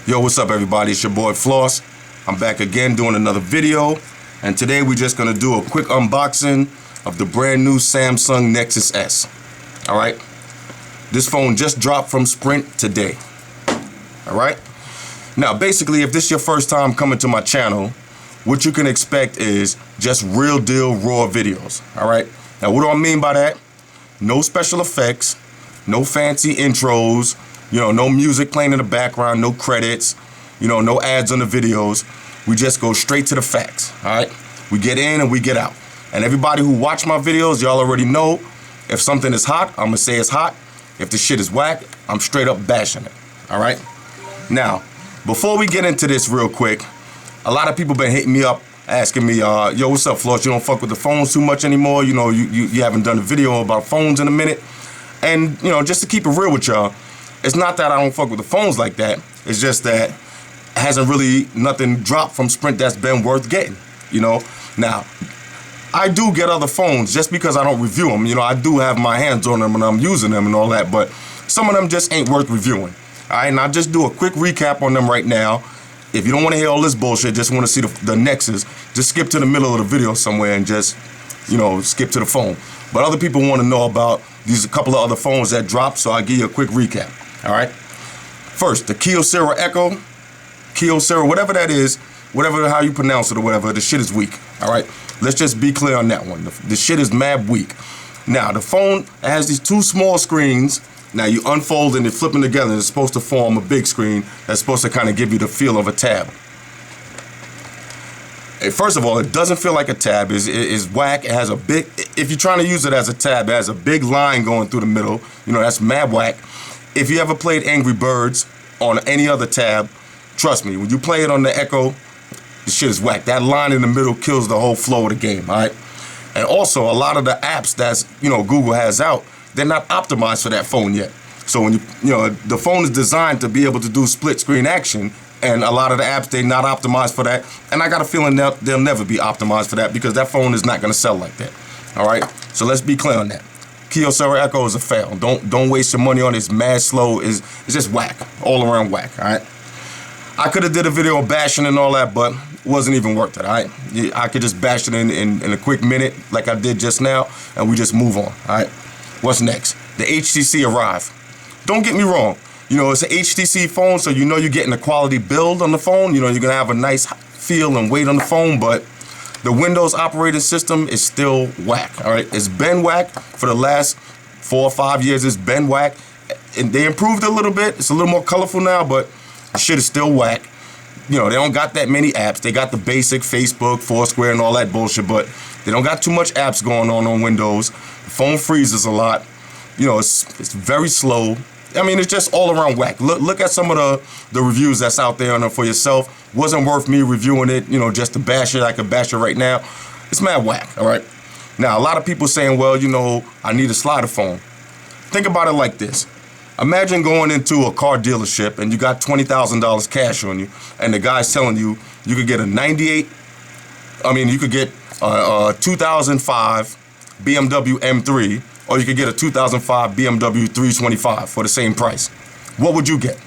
Yo, what's up everybody? It's your boy Floss. I'm back again doing another video, and today we're just gonna do a quick unboxing of the brand new Samsung Nexus S. Alright? This phone just dropped from Sprint today. Alright? Now basically, if this is your first time coming to my channel, what you can expect is just real deal raw videos. Alright? Now what do I mean by that? No special effects, no fancy intros, no music playing in the background, no credits, no ads on the videos. We just go straight to the facts, all right? We get in and we get out. And everybody who watch my videos, y'all already know, if something is hot, I'm gonna say it's hot. If the shit is whack, I'm straight up bashing it, all right? Now, before we get into this real quick, a lot of people been hitting me up, asking me, yo, what's up, Floss? You don't fuck with the phones too much anymore. You haven't done a video about phones in a minute. And, just to keep it real with y'all, it's not that I don't fuck with the phones like that. It's just that it hasn't really nothing dropped from Sprint that's been worth getting, Now, I do get other phones just because I don't review them. I do have my hands on them and I'm using them and all that, but some of them just ain't worth reviewing. All right, and I'll just do a quick recap on them right now. If you don't want to hear all this bullshit, just want to see the Nexus, just skip to the middle of the video somewhere and just, skip to the phone. But other people want to know about these couple of other phones that dropped, so I'll give you a quick recap. All right. First, the Kyocera Echo, whatever that is, how you pronounce it or whatever, the shit is weak. All right. Let's just be clear on that one. The shit is mad weak. Now, the phone has these two small screens. Now, you unfold and you flip them together, and it's supposed to form a big screen that's supposed to kind of give you the feel of a tab. First of all, it doesn't feel like a tab. It's whack. It has a big, if you're trying to use it as a tab, it has a big line going through the middle. That's mad whack. If you ever played Angry Birds on any other tab, trust me, when you play it on the Echo, the shit is whack. That line in the middle kills the whole flow of the game, all right? And also, a lot of the apps that's, Google has out, they're not optimized for that phone yet. So when the phone is designed to be able to do split screen action, and a lot of the apps, they're not optimized for that. And I got a feeling they'll never be optimized for that because that phone is not gonna sell like that, all right? So let's be clear on that. Kyocera Echo is a fail. Don't waste your money on it. It's mad slow. It's just whack, all around whack, all right? I could have did a video bashing and all that, but it wasn't even worth it, all right? I could just bash it in a quick minute like I did just now, and we just move on, all right? What's next? The HTC Arrive. Don't get me wrong. It's an HTC phone, so you're getting a quality build on the phone. You're gonna have a nice feel and weight on the phone, but the Windows operating system is still whack, all right? It's been whack for the last 4 or 5 years. It's been whack, and they improved a little bit. It's a little more colorful now, but the shit is still whack. They don't got that many apps. They got the basic Facebook, Foursquare, and all that bullshit, but they don't got too much apps going on Windows. The phone freezes a lot. It's very slow. It's just all around whack. Look at some of the reviews that's out there on it for yourself. Wasn't worth me reviewing it, just to bash it. I could bash it right now. It's mad whack, all right? Now, a lot of people saying, well, I need a slider phone. Think about it like this. Imagine going into a car dealership and you got $20,000 cash on you, and the guy's telling you you could get a 2005 BMW M3, or you could get a 2005 BMW 325 for the same price. What would you get?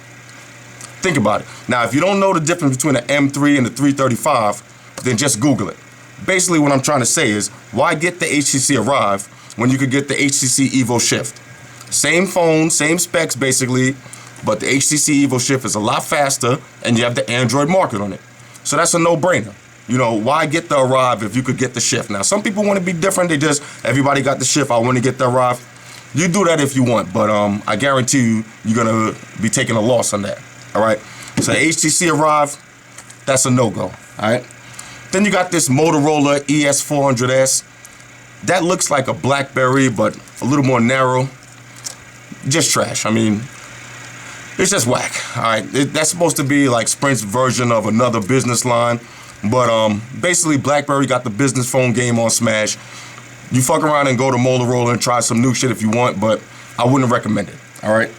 Think about it. Now, if you don't know the difference between an M3 and the 335, then just Google it. Basically, what I'm trying to say is, why get the HTC Arrive when you could get the HTC Evo Shift? Same phone, same specs basically, but the HTC Evo Shift is a lot faster, and you have the Android market on it. So that's a no-brainer. Why get the Arrive if you could get the Shift? Now, some people want to be different. Everybody got the Shift. I want to get the Arrive. You do that if you want, but I guarantee you're going to be taking a loss on that, all right? So HTC Arrive, that's a no-go, all right? Then you got this Motorola ES400S. That looks like a BlackBerry, but a little more narrow. Just trash. It's just whack, all right? That's supposed to be like Sprint's version of another business line. But basically, BlackBerry got the business phone game on smash. You fuck around and go to Motorola and try some new shit if you want, but I wouldn't recommend it, all right?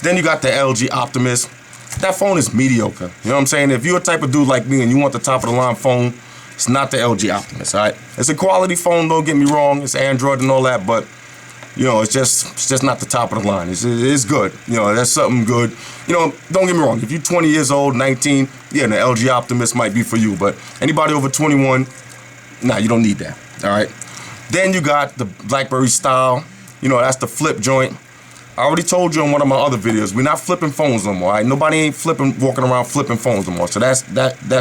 Then you got the LG Optimus. That phone is mediocre. You know what I'm saying? If you're a type of dude like me and you want the top-of-the-line phone, it's not the LG Optimus, all right? It's a quality phone, don't get me wrong. It's Android and all that, but You know, it's just not the top of the line. It's good. You know, that's something good. You know, don't get me wrong. If you're 20 years old, 19, yeah, the LG Optimus might be for you. But anybody over 21, nah, you don't need that. All right. Then you got the BlackBerry style. You know, that's the flip joint. I already told you in one of my other videos, we're not flipping phones no more. All right? Nobody ain't walking around flipping phones no more. So that's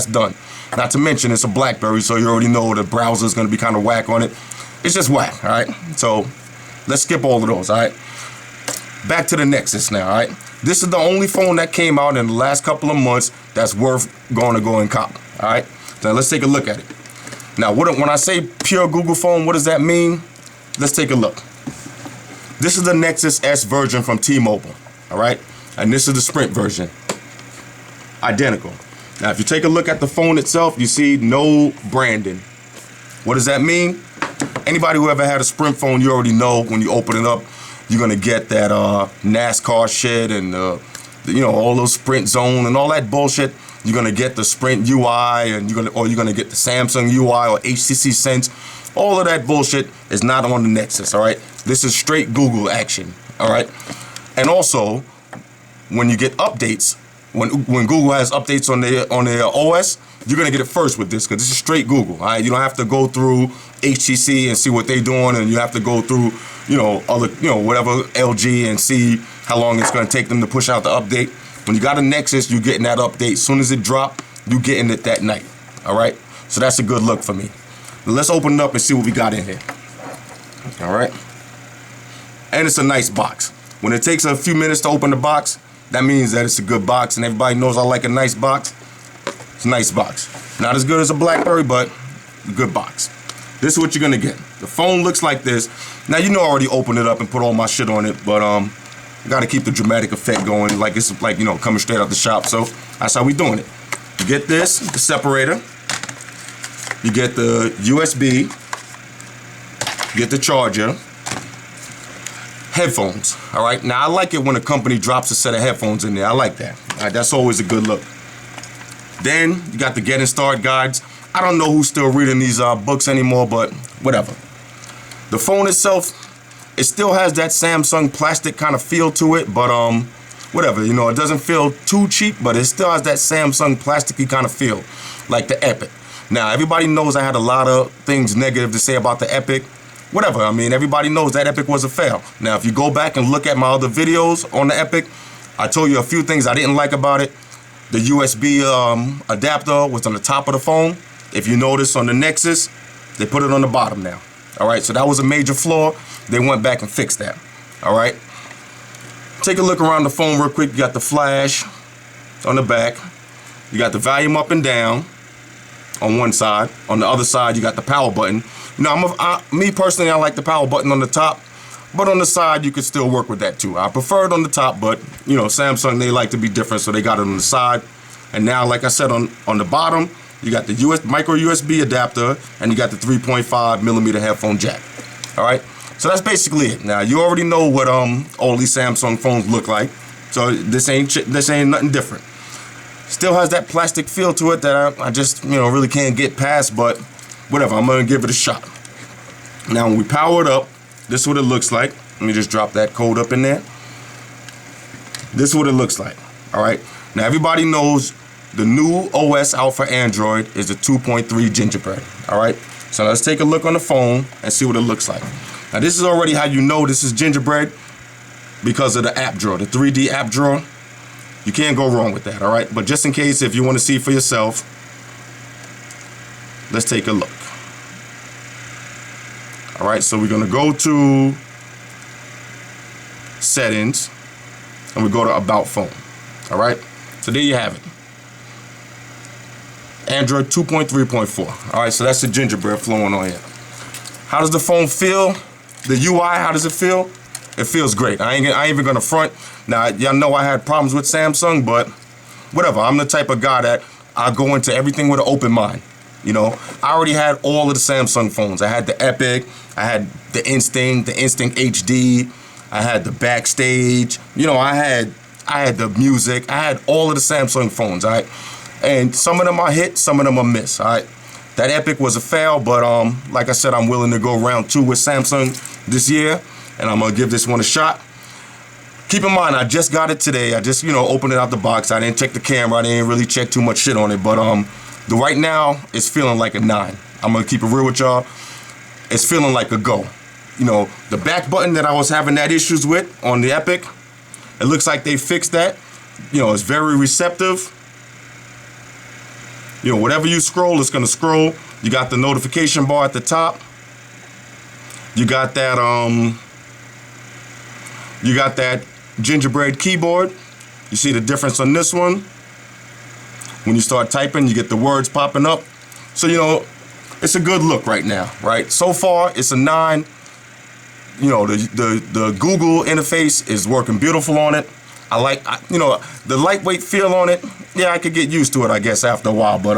done. Not to mention it's a BlackBerry, so you already know the browser's gonna be kind of whack on it. It's just whack. All right. So let's skip all of those, all right? Back to the Nexus now, all right? This is the only phone that came out in the last couple of months that's worth going to go and cop, all right? So let's take a look at it. Now, when I say pure Google phone, what does that mean? Let's take a look. This is the Nexus S version from T-Mobile, all right? And this is the Sprint version. Identical. Now, if you take a look at the phone itself, you see no branding. What does that mean? Anybody who ever had a Sprint phone, you already know when you open it up, you're gonna get that NASCAR shit and you know, all those Sprint zone and all that bullshit. You're gonna get the Sprint UI and you're gonna get the Samsung UI or HTC Sense. All of that bullshit is not on the Nexus. All right, this is straight Google action. All right, and also when you get updates, when Google has updates on their OS, you're gonna get it first with this because this is straight Google. All right, you don't have to go through HTC and see what they're doing, and you have to go through, you know, other, you know, whatever LG and see how long it's gonna take them to push out the update. When you got a Nexus, you're getting that update. As soon as it drop, you're getting it that night. All right, so that's a good look for me. Now let's open it up and see what we got in here. All right, and it's a nice box. When it takes a few minutes to open the box, that means that it's a good box, and everybody knows I like a nice box. It's a nice box. Not as good as a BlackBerry, but a good box. This is what you're gonna get. The phone looks like this. Now, you know I already opened it up and put all my shit on it, but I gotta keep the dramatic effect going, like it's like, you know, coming straight out the shop. So that's how we doing it. You get this, the separator. You get the USB. You get the charger. Headphones. All right. Now I like it when a company drops a set of headphones in there. I like that. All right, that's always a good look. Then you got the getting started guides. I don't know who's still reading these books anymore, but whatever. The phone itself, it still has that Samsung plastic kind of feel to it, but whatever, you know, it doesn't feel too cheap, but it still has that Samsung plasticky kind of feel, like the Epic. Now, everybody knows I had a lot of things negative to say about the Epic. Whatever, I mean, everybody knows that Epic was a fail. Now, if you go back and look at my other videos on the Epic, I told you a few things I didn't like about it. The USB adapter was on the top of the phone. If you notice on the Nexus, they put it on the bottom now. All right, so that was a major flaw. They went back and fixed that. All right. Take a look around the phone real quick. You got the flash on the back. You got the volume up and down on one side. On the other side, you got the power button. Now, me personally, I like the power button on the top, but on the side, you could still work with that too. I prefer it on the top, but you know, Samsung, they like to be different, so they got it on the side. And now, like I said, on the bottom, you got the micro USB adapter, and you got the 3.5mm headphone jack. All right, so that's basically it. Now you already know what all these Samsung phones look like, so this ain't nothing different. Still has that plastic feel to it that I just, you know, really can't get past, but whatever. I'm gonna give it a shot. Now when we power it up, this is what it looks like. Let me just drop that code up in there. This is what it looks like. All right. Now everybody knows the new OS out for Android is the 2.3 Gingerbread. All right. So let's take a look on the phone and see what it looks like. Now this is already how you know this is Gingerbread, because of the app drawer, the 3D app drawer. You can't go wrong with that. All right. But just in case, if you want to see for yourself, let's take a look. All right. So we're going to go to settings and we go to about phone. All right. So there you have it. Android 2.3.4. All right, so that's the Gingerbread flowing on here. How does the phone feel? The UI, how does it feel? It feels great. I ain't even gonna front. Now, y'all know I had problems with Samsung, but whatever. I'm the type of guy that I go into everything with an open mind. You know, I already had all of the Samsung phones. I had the Epic, I had the Instinct HD, I had the Backstage. You know, I had the Music. I had all of the Samsung phones. All right. And some of them are hit, some of them are miss, all right? That Epic was a fail, but like I said, I'm willing to go round 2 with Samsung this year and I'm gonna give this one a shot. Keep in mind, I just got it today. I just, opened it out the box. I didn't check the camera. I didn't really check too much shit on it. But right now, it's feeling like a 9. I'm going to keep it real with y'all. It's feeling like a go. The back button that I was having that issues with on the Epic, it looks like they fixed that. It's very receptive. Whatever you scroll, it's going to scroll. You got the notification bar at the top. You got that gingerbread keyboard. You see the difference on this one? When you start typing, you get the words popping up. So, it's a good look right now, right? So far, it's a 9. The Google interface is working beautiful on it. I like, the lightweight feel on it. Yeah, I could get used to it, I guess, after a while. But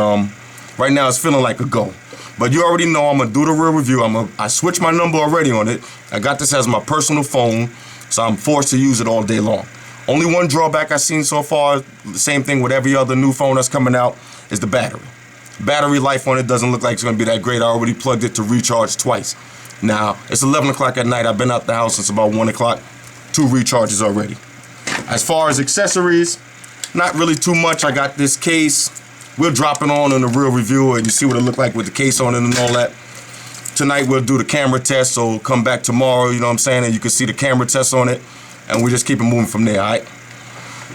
right now, it's feeling like a go. But you already know I'm going to do the real review. I switched my number already on it. I got this as my personal phone. So I'm forced to use it all day long. Only one drawback I've seen so far, the same thing with every other new phone that's coming out, is the battery. Battery life on it doesn't look like it's going to be that great. I already plugged it to recharge twice. Now, it's 11 o'clock at night. I've been out the house since about 1 o'clock. 2 recharges already. As far as accessories, not really too much. I got this case. We'll drop it on in the real review, and you see what it looked like with the case on it and all that. Tonight we'll do the camera test, so come back tomorrow, you know what I'm saying, and you can see the camera test on it, and we just keep it moving from there, all right?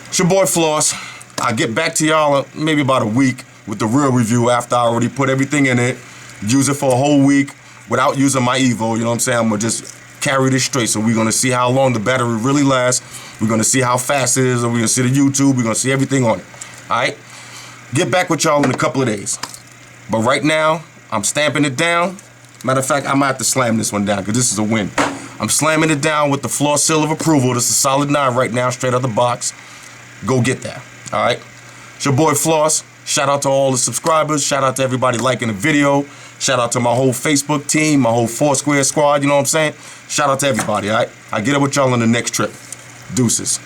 It's your boy Floss. I'll get back to y'all maybe about a week with the real review after I already put everything in it, use it for a whole week without using my Evo, you know what I'm saying? I'm going to just carry this straight, so we're going to see how long the battery really lasts. We're going to see how fast it is, and we're going to see the YouTube. We're going to see everything on it, all right? Get back with y'all in a couple of days. But right now, I'm stamping it down. Matter of fact, I might have to slam this one down because this is a win. I'm slamming it down with the Floss seal of approval. This is a solid 9 right now, straight out the box. Go get that, all right? It's your boy Floss. Shout out to all the subscribers. Shout out to everybody liking the video. Shout out to my whole Facebook team, my whole Foursquare squad, you know what I'm saying? Shout out to everybody, all right? I'll get up with y'all on the next trip. Deuces.